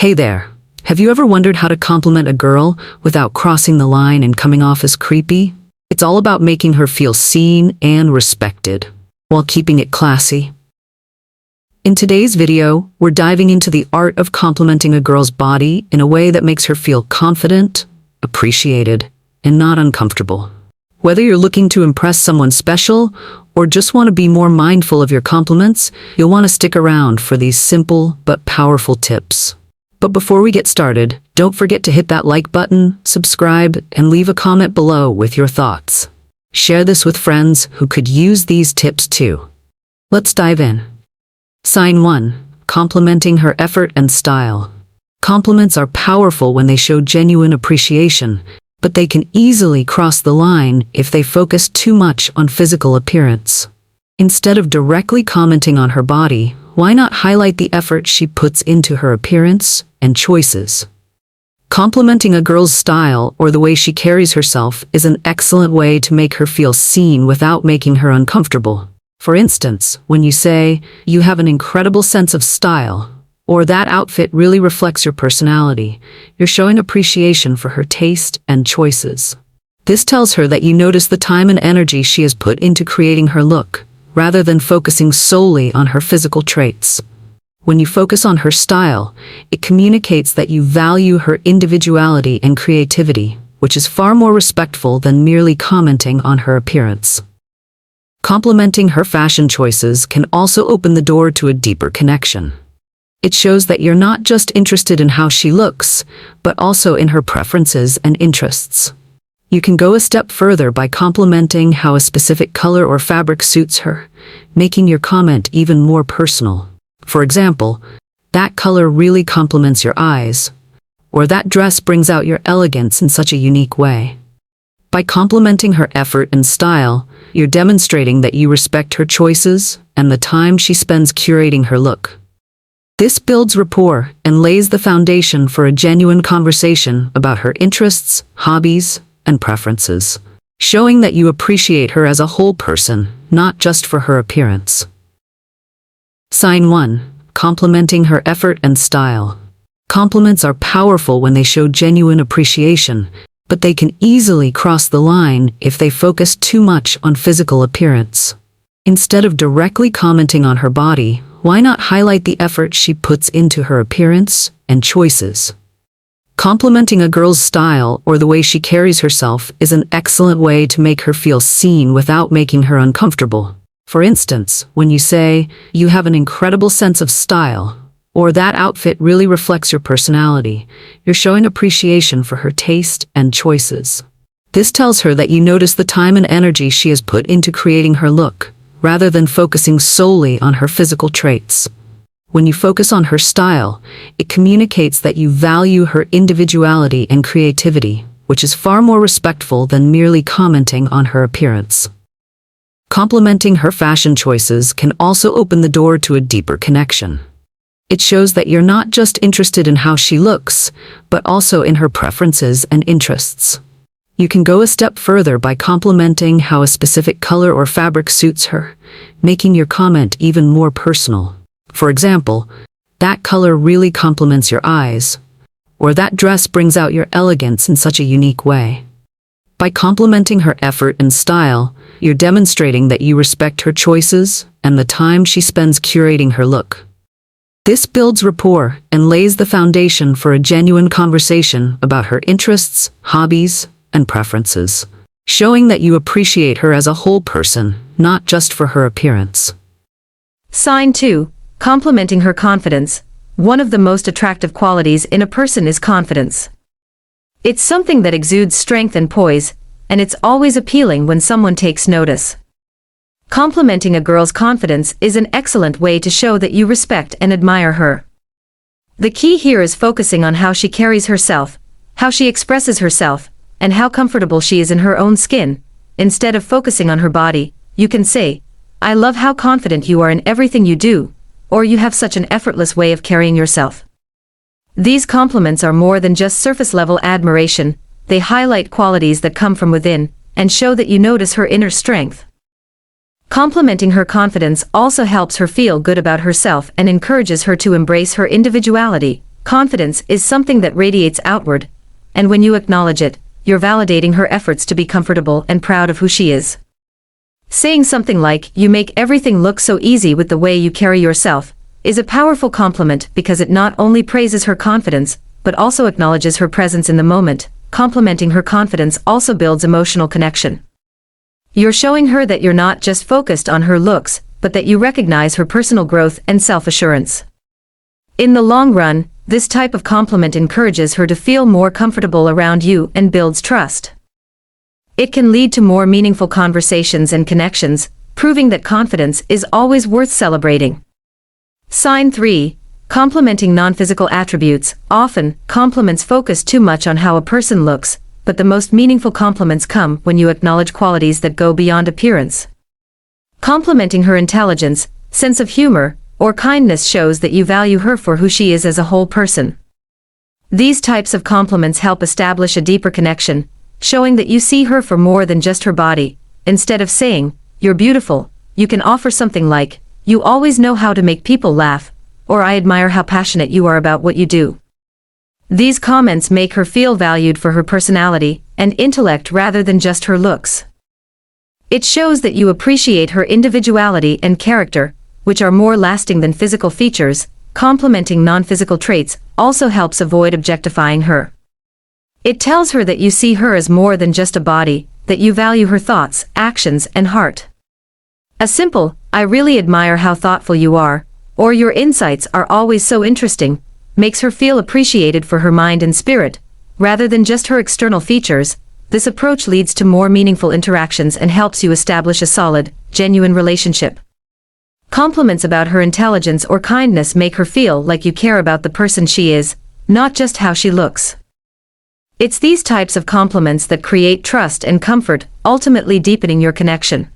Hey there. Have you ever wondered how to compliment a girl without crossing the line and coming off as creepy? It's all about making her feel seen and respected, while keeping it classy. In today's video, we're diving into the art of complimenting a girl's body in a way that makes her feel confident, appreciated, and not uncomfortable. Whether you're looking to impress someone special or just want to be more mindful of your compliments, you'll want to stick around for these simple but powerful tips. But before we get started, don't forget to hit that like button, subscribe, and leave a comment below with your thoughts. Share this with friends who could use these tips too. Let's dive in. Sign 1. Complimenting her effort and style. Compliments are powerful when they show genuine appreciation, but they can easily cross the line if they focus too much on physical appearance. Instead of directly commenting on her body, why not highlight the effort she puts into her appearance and choices? Complimenting a girl's style or the way she carries herself is an excellent way to make her feel seen without making her uncomfortable. For instance, when you say, "You have an incredible sense of style," or "That outfit really reflects your personality," you're showing appreciation for her taste and choices. This tells her that you notice the time and energy she has put into creating her look, rather than focusing solely on her physical traits. When you focus on her style, it communicates that you value her individuality and creativity, which is far more respectful than merely commenting on her appearance. Complimenting her fashion choices can also open the door to a deeper connection. It shows that you're not just interested in how she looks, but also in her preferences and interests. You can go a step further by complimenting how a specific color or fabric suits her, making your comment even more personal. For example, "That color really complements your eyes," or "That dress brings out your elegance in such a unique way." By complimenting her effort and style, you're demonstrating that you respect her choices and the time she spends curating her look. This builds rapport and lays the foundation for a genuine conversation about her interests, hobbies, and preferences, showing that you appreciate her as a whole person, not just for her appearance. Sign 1. Complimenting her effort and style. Compliments are powerful when they show genuine appreciation, but they can easily cross the line if they focus too much on physical appearance. Instead of directly commenting on her body, why not highlight the effort she puts into her appearance and choices? Complimenting a girl's style or the way she carries herself is an excellent way to make her feel seen without making her uncomfortable. For instance, when you say, "You have an incredible sense of style," or "That outfit really reflects your personality," you're showing appreciation for her taste and choices. This tells her that you notice the time and energy she has put into creating her look, rather than focusing solely on her physical traits. When you focus on her style, it communicates that you value her individuality and creativity, which is far more respectful than merely commenting on her appearance. Complimenting her fashion choices can also open the door to a deeper connection. It shows that you're not just interested in how she looks, but also in her preferences and interests. You can go a step further by complimenting how a specific color or fabric suits her, making your comment even more personal. For example, "That color really complements your eyes," or "That dress brings out your elegance in such a unique way." By complimenting her effort and style, you're demonstrating that you respect her choices and the time she spends curating her look. This builds rapport and lays the foundation for a genuine conversation about her interests, hobbies, and preferences, showing that you appreciate her as a whole person, not just for her appearance. Sign 2. Complimenting her confidence. One of the most attractive qualities in a person is confidence. It's something that exudes strength and poise, and it's always appealing when someone takes notice. Complimenting a girl's confidence is an excellent way to show that you respect and admire her. The key here is focusing on how she carries herself, how she expresses herself, and how comfortable she is in her own skin. Instead of focusing on her body, you can say, "I love how confident you are in everything you do," or "You have such an effortless way of carrying yourself." These compliments are more than just surface-level admiration. They highlight qualities that come from within, and show that you notice her inner strength. Complimenting her confidence also helps her feel good about herself and encourages her to embrace her individuality, confidence is something that radiates outward, and when you acknowledge it, you're validating her efforts to be comfortable and proud of who she is. Saying something like, "You make everything look so easy with the way you carry yourself," is a powerful compliment because it not only praises her confidence, but also acknowledges her presence in the moment. Complimenting her confidence also builds emotional connection. You're showing her that you're not just focused on her looks, but that you recognize her personal growth and self-assurance. In the long run, this type of compliment encourages her to feel more comfortable around you and builds trust. It can lead to more meaningful conversations and connections, proving that confidence is always worth celebrating. Sign 3. Complimenting non-physical attributes. Often, compliments focus too much on how a person looks, but the most meaningful compliments come when you acknowledge qualities that go beyond appearance. Complimenting her intelligence, sense of humor, or kindness shows that you value her for who she is as a whole person. These types of compliments help establish a deeper connection, showing that you see her for more than just her body. Instead of saying, "You're beautiful," you can offer something like, "You always know how to make people laugh," or "I admire how passionate you are about what you do." These comments make her feel valued for her personality and intellect rather than just her looks. It shows that you appreciate her individuality and character, which are more lasting than physical features. Complimenting non-physical traits also helps avoid objectifying her. It tells her that you see her as more than just a body, that you value her thoughts, actions, and heart. A simple, "I really admire how thoughtful you are," or "Your insights are always so interesting," makes her feel appreciated for her mind and spirit, rather than just her external features. This approach leads to more meaningful interactions and helps you establish a solid, genuine relationship. Compliments about her intelligence or kindness make her feel like you care about the person she is, not just how she looks. It's these types of compliments that create trust and comfort, ultimately deepening your connection.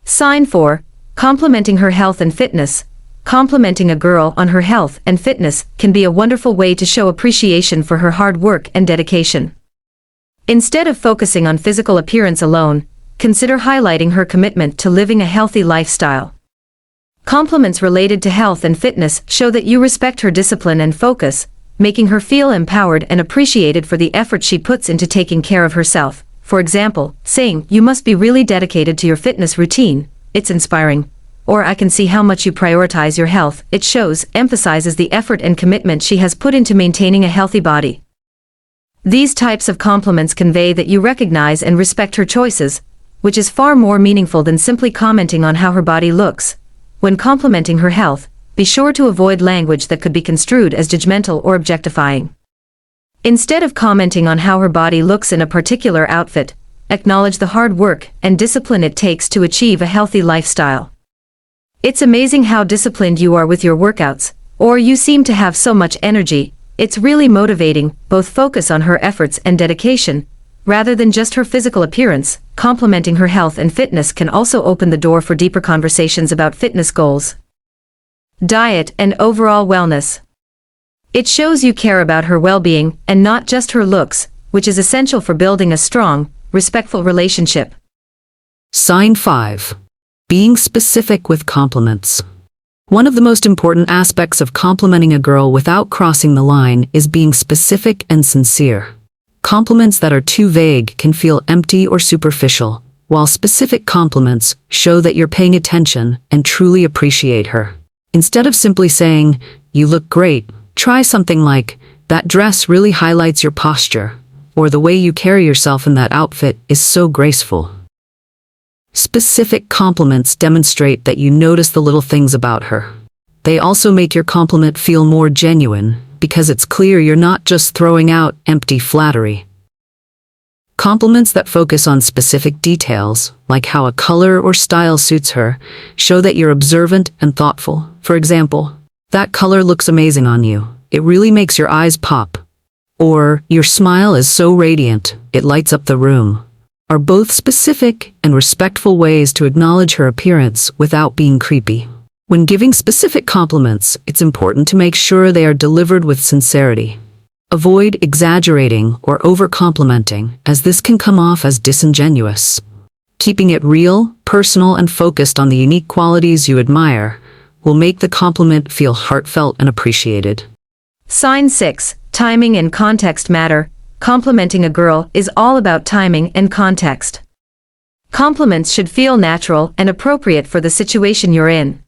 Sign 4. Complimenting her health and fitness. Complimenting a girl on her health and fitness can be a wonderful way to show appreciation for her hard work and dedication. Instead of focusing on physical appearance alone, consider highlighting her commitment to living a healthy lifestyle. Compliments related to health and fitness show that you respect her discipline and focus, making her feel empowered and appreciated for the effort she puts into taking care of herself. For example, saying, "You must be really dedicated to your fitness routine, it's inspiring," or "I can see how much you prioritize your health." It emphasizes the effort and commitment she has put into maintaining a healthy body. These types of compliments convey that you recognize and respect her choices, which is far more meaningful than simply commenting on how her body looks. When complimenting her health, be sure to avoid language that could be construed as judgmental or objectifying. Instead of commenting on how her body looks in a particular outfit, acknowledge the hard work and discipline it takes to achieve a healthy lifestyle. "It's amazing how disciplined you are with your workouts," or "You seem to have so much energy." It's really motivating. Both focus on her efforts and dedication, rather than just her physical appearance. Complimenting her health and fitness can also open the door for deeper conversations about fitness goals, diet, and overall wellness. It shows you care about her well-being and not just her looks, which is essential for building a strong, respectful relationship. Sign 5. Being specific with compliments. One of the most important aspects of complimenting a girl without crossing the line is being specific and sincere. Compliments that are too vague can feel empty or superficial, while specific compliments show that you're paying attention and truly appreciate her. Instead of simply saying, "You look great," try something like, "That dress really highlights your posture," or "The way you carry yourself in that outfit is so graceful." Specific compliments demonstrate that you notice the little things about her. They also make your compliment feel more genuine, because it's clear you're not just throwing out empty flattery. Compliments that focus on specific details, like how a color or style suits her, show that you're observant and thoughtful. For example, "That color looks amazing on you. It really makes your eyes pop." Or, "Your smile is so radiant, it lights up the room," are both specific and respectful ways to acknowledge her appearance without being creepy. When giving specific compliments, it's important to make sure they are delivered with sincerity. Avoid exaggerating or over-complimenting, as this can come off as disingenuous. Keeping it real, personal, and focused on the unique qualities you admire will make the compliment feel heartfelt and appreciated. Sign 6. Timing and context matter. Complimenting a girl is all about timing and context. Compliments should feel natural and appropriate for the situation you're in.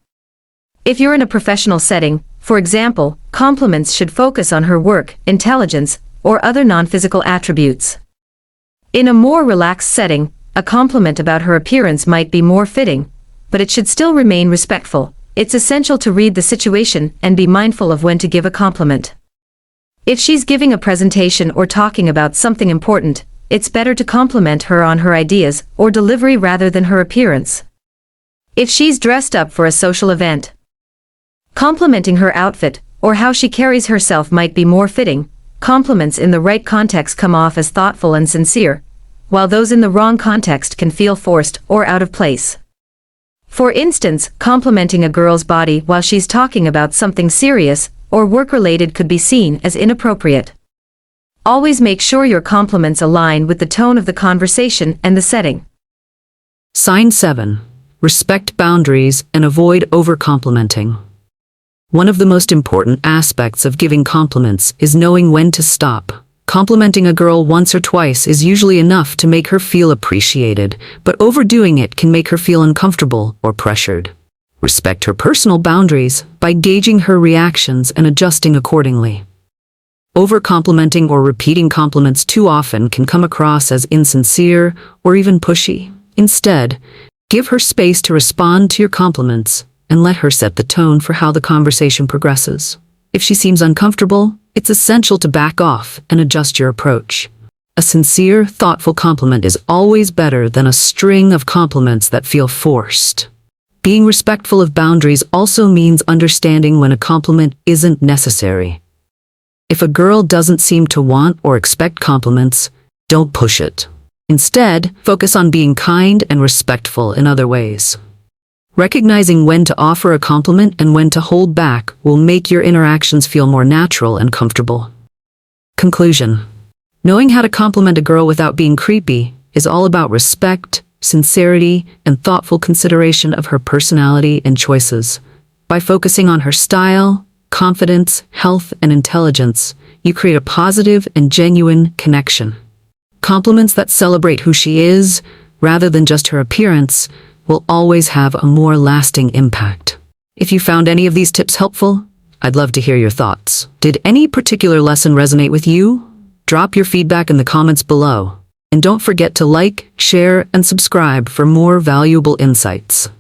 If you're in a professional setting, for example, compliments should focus on her work, intelligence, or other non-physical attributes. In a more relaxed setting, a compliment about her appearance might be more fitting, but it should still remain respectful. It's essential to read the situation and be mindful of when to give a compliment. If she's giving a presentation or talking about something important, it's better to compliment her on her ideas or delivery rather than her appearance. If she's dressed up for a social event, complimenting her outfit or how she carries herself might be more fitting. Compliments in the right context come off as thoughtful and sincere, while those in the wrong context can feel forced or out of place. For instance, complimenting a girl's body while she's talking about something serious or work-related could be seen as inappropriate. Always make sure your compliments align with the tone of the conversation and the setting. Sign 7. Respect boundaries and avoid over-complimenting. One of the most important aspects of giving compliments is knowing when to stop. Complimenting a girl once or twice is usually enough to make her feel appreciated, but overdoing it can make her feel uncomfortable or pressured. Respect her personal boundaries by gauging her reactions and adjusting accordingly. Over-complimenting or repeating compliments too often can come across as insincere or even pushy. Instead, give her space to respond to your compliments and let her set the tone for how the conversation progresses. If she seems uncomfortable, it's essential to back off and adjust your approach. A sincere, thoughtful compliment is always better than a string of compliments that feel forced. Being respectful of boundaries also means understanding when a compliment isn't necessary. If a girl doesn't seem to want or expect compliments, don't push it. Instead, focus on being kind and respectful in other ways. Recognizing when to offer a compliment and when to hold back will make your interactions feel more natural and comfortable. Conclusion. Knowing how to compliment a girl without being creepy is all about respect, sincerity, and thoughtful consideration of her personality and choices. By focusing on her style, confidence, health, and intelligence, you create a positive and genuine connection. Compliments that celebrate who she is, rather than just her appearance, will always have a more lasting impact. If you found any of these tips helpful, I'd love to hear your thoughts. Did any particular lesson resonate with you? Drop your feedback in the comments below. And don't forget to like, share, and subscribe for more valuable insights.